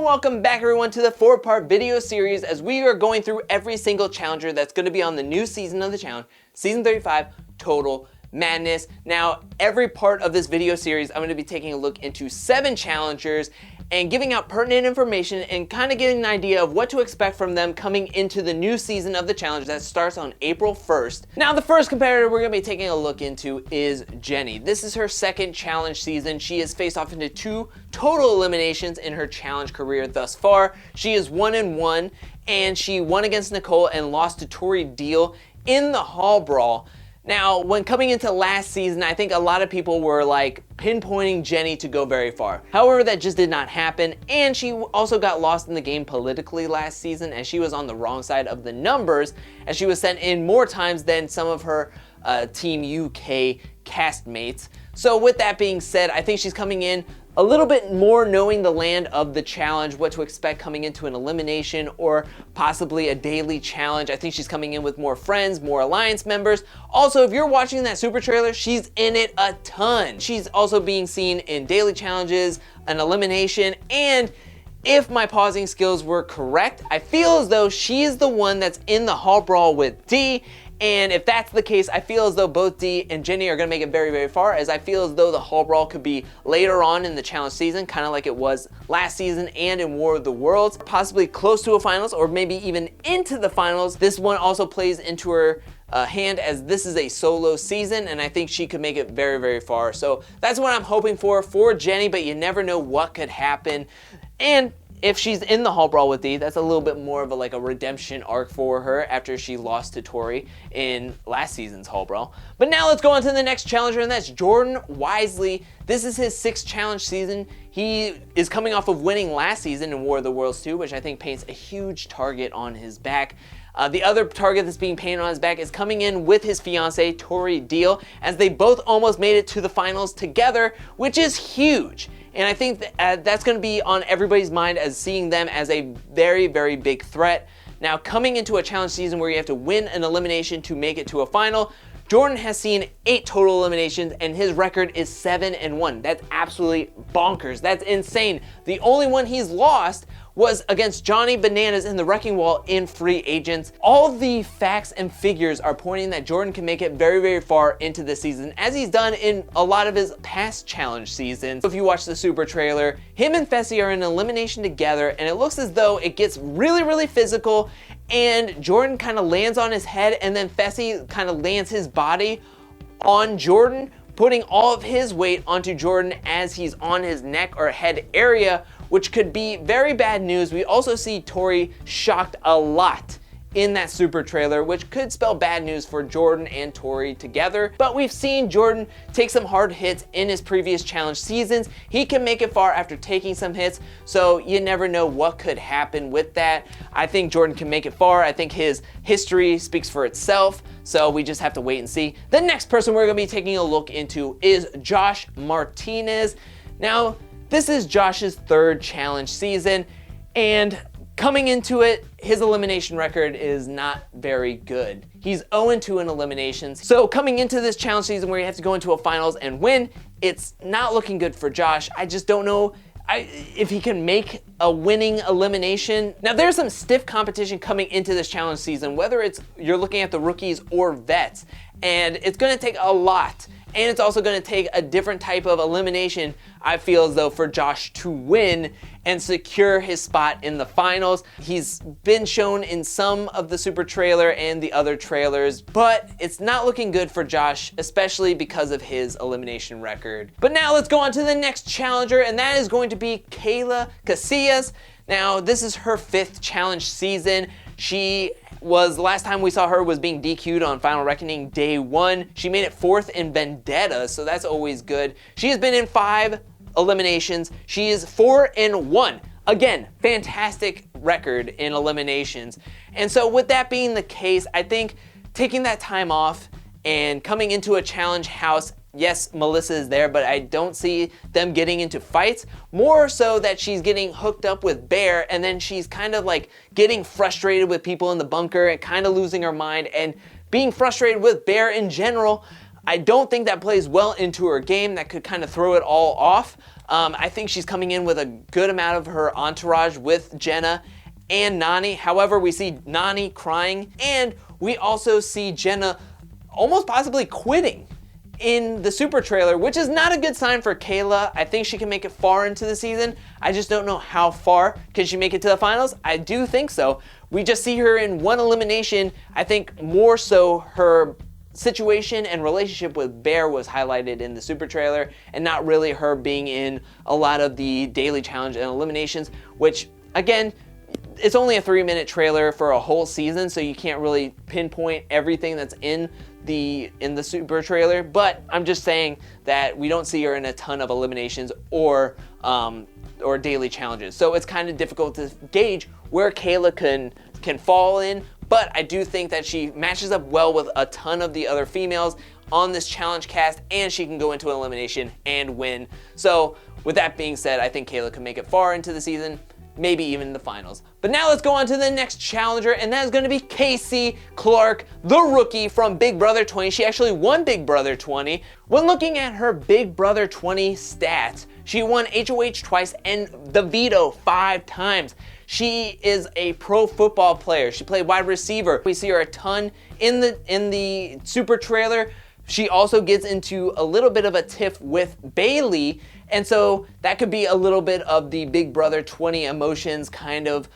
welcome back everyone to the 4-part video series as we are going through every single challenger that's going to be on the new season of the challenge, season 35, Total Madness. Now, every part of this video series, I'm going to be taking a look into 7 challengers and giving out pertinent information and kind of getting an idea of what to expect from them coming into the new season of the challenge that starts on April 1st. Now, the first competitor we're going to be taking a look into is Jenny. This is her second challenge season. She has faced off into 2 total eliminations in her challenge career thus far. She is 1-1, and she won against Nicole and lost to Tori Deal in the Hall Brawl. Now, when coming into last season, I think a lot of people were like pinpointing Jenny to go very far. However, that just did not happen, and she also got lost in the game politically last season as she was on the wrong side of the numbers as she was sent in more times than some of her Team UK castmates. So with that being said, I think she's coming in a little bit more knowing the land of the challenge, what to expect coming into an elimination or possibly a daily challenge. I think she's coming in with more friends, more alliance members. Also, if you're watching that super trailer, she's in it a ton. She's also being seen in daily challenges, an elimination, and if my pausing skills were correct, I feel as though she's the one that's in the Hall Brawl with D. And if that's the case, I feel as though both Dee and Jenny are going to make it very, very far, as I feel as though the Hall Brawl could be later on in the challenge season, kind of like it was last season and in War of the Worlds, possibly close to a finals or maybe even into the finals. This one also plays into her hand as this is a solo season, and I think she could make it very, very far. So that's what I'm hoping for Jenny, but you never know what could happen. And if she's in the Hall Brawl with Dee, that's a little bit more of a redemption arc for her after she lost to Tori in last season's Hall Brawl. But now let's go on to the next challenger, and that's Jordan Wiseley. This is his 6th challenge season. He is coming off of winning last season in War of the Worlds 2, which I think paints a huge target on his back. The other target that's being painted on his back is coming in with his fiancée, Tori Deal, as they both almost made it to the finals together, which is huge. And I think that's going to be on everybody's mind as seeing them as a very, very big threat. Now, coming into a challenge season where you have to win an elimination to make it to a final, Jordan has seen 8 total eliminations and his record is 7-1. That's absolutely bonkers. That's insane. The only one he's lost was against Johnny Bananas in the Wrecking Wall in Free Agents. All the facts and figures are pointing that Jordan can make it very, very far into this season, as he's done in a lot of his past challenge seasons. If you watch the super trailer, him and Fessy are in an elimination together, and it looks as though it gets really, really physical, and Jordan kind of lands on his head, and then Fessy kind of lands his body on Jordan, putting all of his weight onto Jordan as he's on his neck or head area, which could be very bad news. We also see Tori shocked a lot in that super trailer, which could spell bad news for Jordan and Tori together. But we've seen Jordan take some hard hits in his previous challenge seasons. He can make it far after taking some hits, so you never know what could happen with that. I think Jordan can make it far. I think his history speaks for itself, so we just have to wait and see. The next person we're gonna be taking a look into is Josh Martinez. Now, this is Josh's 3rd challenge season, and coming into it, his elimination record is not very good. He's 0-2 in eliminations. So coming into this challenge season where you have to go into a finals and win, it's not looking good for Josh. I just don't know if he can make a winning elimination. Now, there's some stiff competition coming into this challenge season, whether it's you're looking at the rookies or vets, and it's gonna take a lot. And it's also going to take a different type of elimination, I feel as though, for Josh to win and secure his spot in the finals. He's been shown in some of the super trailer and the other trailers, but it's not looking good for Josh, especially because of his elimination record. But now let's go on to the next challenger, and that is going to be Kailah Casillas. Now, this is her 5th challenge season. The last time we saw her was being DQ'd on Final Reckoning Day 1. She made it 4th in Vendetta, so that's always good. She has been in 5 eliminations. She is 4-1. Again, fantastic record in eliminations. And so with that being the case, I think taking that time off and coming into a challenge house, yes, Melissa is there, but I don't see them getting into fights. More so that she's getting hooked up with Bear, and then she's kind of like getting frustrated with people in the bunker and kind of losing her mind and being frustrated with Bear in general. I don't think that plays well into her game. That could kind of throw it all off. I think she's coming in with a good amount of her entourage with Jenna and Nany. However, we see Nany crying, and we also see Jenna almost possibly quitting in the super trailer, which is not a good sign for Kailah. I think she can make it far into the season. I just don't know how far. Can she make it to the finals? I do think so. We just see her in one elimination. I think more so her situation and relationship with Bear was highlighted in the super trailer, and not really her being in a lot of the daily challenge and eliminations, which again, it's only a 3-minute trailer for a whole season, so you can't really pinpoint everything that's in the super trailer. But I'm just saying that we don't see her in a ton of eliminations or daily challenges, so it's kind of difficult to gauge where Kailah can fall in. But I do think that she matches up well with a ton of the other females on this challenge cast, and she can go into an elimination and win. So with that being said, I think Kailah can make it far into the season, maybe even the finals. But now let's go on to the next challenger, and that is going to be Kaycee Clark, the rookie from Big Brother 20. She actually won Big Brother 20. When looking at her Big Brother 20 stats, she won HOH twice and the veto 5 times. She is a pro football player. She played wide receiver. We see her a ton in the super trailer. She also gets into a little bit of a tiff with Bailey, and so that could be a little bit of the Big Brother 20 emotions kind of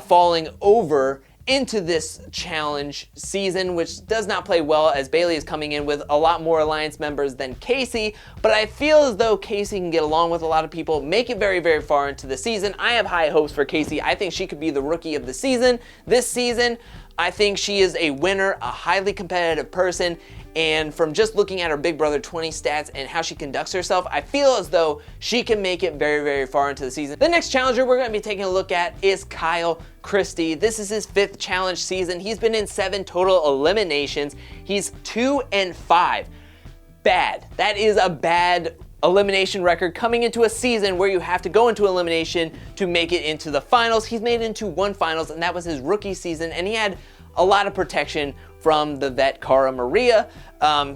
falling over into this challenge season, which does not play well, as Bailey is coming in with a lot more alliance members than Kaycee. But I feel as though Kaycee can get along with a lot of people, make it very, very far into the season. I have high hopes for Kaycee. I think she could be the rookie of the season this season. I think she is a winner, a highly competitive person, and from just looking at her Big Brother 20 stats and how she conducts herself, I feel as though she can make it very, very far into the season. The next challenger we're going to be taking a look at is Christie. This is his 5th challenge season. He's been in 7 total eliminations. He's 2-5. Bad. That is a bad elimination record coming into a season where you have to go into elimination to make it into the finals. He's made it into 1 finals, and that was his rookie season, and he had a lot of protection from the vet Cara Maria.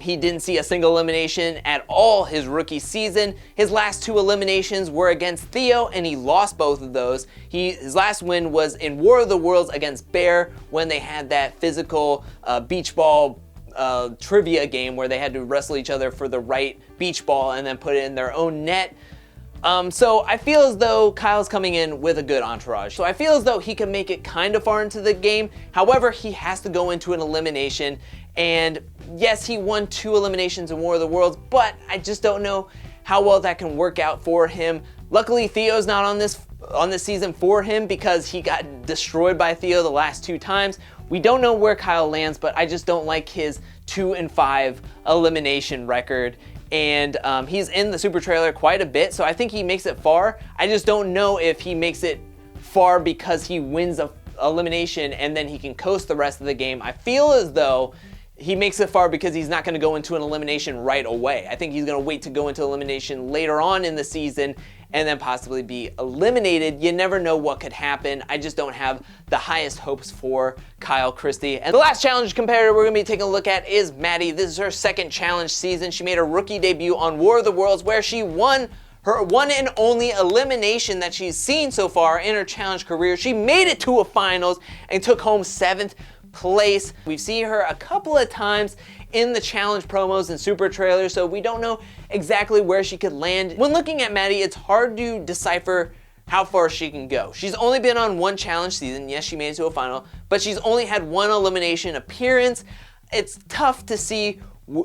He didn't see a single elimination at all his rookie season. His last 2 eliminations were against Theo, and he lost both of those. His last win was in War of the Worlds against Bear, when they had that physical beach ball trivia game where they had to wrestle each other for the right beach ball and then put it in their own net. So I feel as though Kyle's coming in with a good entourage. So I feel as though he can make it kind of far into the game. However, he has to go into an elimination. And yes, he won 2 eliminations in War of the Worlds, but I just don't know how well that can work out for him. Luckily, Theo's not on this season for him, because he got destroyed by Theo the last 2 times. We don't know where Kyle lands, but I just don't like his 2-5 elimination record. And he's in the super trailer quite a bit, so I think he makes it far. I just don't know if he makes it far because he wins a elimination and then he can coast the rest of the game. I feel as though he makes it far because he's not going to go into an elimination right away. I think he's going to wait to go into elimination later on in the season and then possibly be eliminated. You never know what could happen. I just don't have the highest hopes for Christie. And the last challenge competitor we're going to be taking a look at is Maddie. This is her 2nd challenge season. She made her rookie debut on War of the Worlds, where she won her one and only elimination that she's seen so far in her challenge career. She made it to a finals and took home 7th place. We've seen her a couple of times in the challenge promos and super trailers, so we don't know exactly where she could land. When looking at Maddie, it's hard to decipher how far she can go. She's only been on 1 challenge season. Yes, she made it to a final, but she's only had 1 elimination appearance. It's tough to see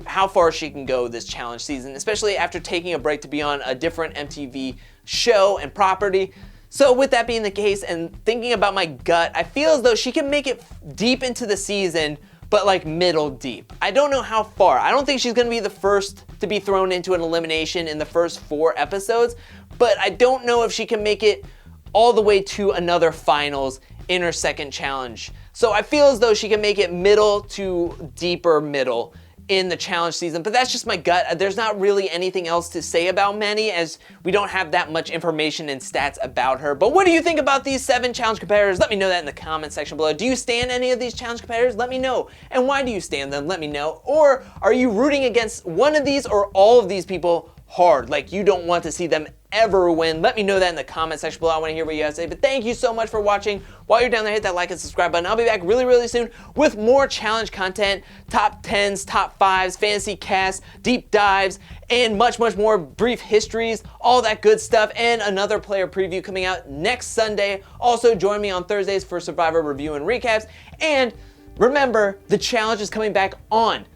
how far she can go this challenge season, especially after taking a break to be on a different MTV show and property. So with that being the case, and thinking about my gut, I feel as though she can make it deep into the season, but like middle deep. I don't know how far. I don't think she's gonna be the first to be thrown into an elimination in the first 4 episodes, but I don't know if she can make it all the way to another finals in her 2nd challenge. So I feel as though she can make it middle to deeper middle in the challenge season, but that's just my gut. There's not really anything else to say about Maddie, as we don't have that much information and stats about her. But what do you think about these 7 challenge competitors? Let me know that in the comment section below. Do you stand any of these challenge competitors? Let me know. And why do you stand them? Let me know. Or are you rooting against one of these or all of these people hard. Like, you don't want to see them ever win. Let me know that in the comment section below. I want to hear what you guys say. But thank you so much for watching. While you're down there, hit that like and subscribe button. I'll be back really, really soon with more challenge content, top 10s, top 5s, fantasy casts, deep dives, and much, much more, brief histories, all that good stuff, and another player preview coming out next Sunday. Also, join me on Thursdays for Survivor review and recaps. And remember, the challenge is coming back on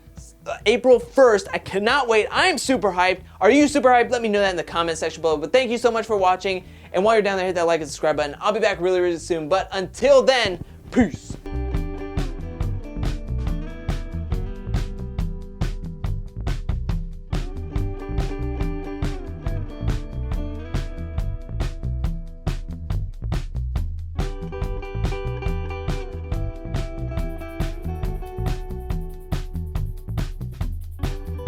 April 1st. I cannot wait. I'm super hyped. Are you super hyped? Let me know that in the comment section below. But thank you so much for watching. And while you're down there, hit that like and subscribe button. I'll be back really, really soon. But until then, peace.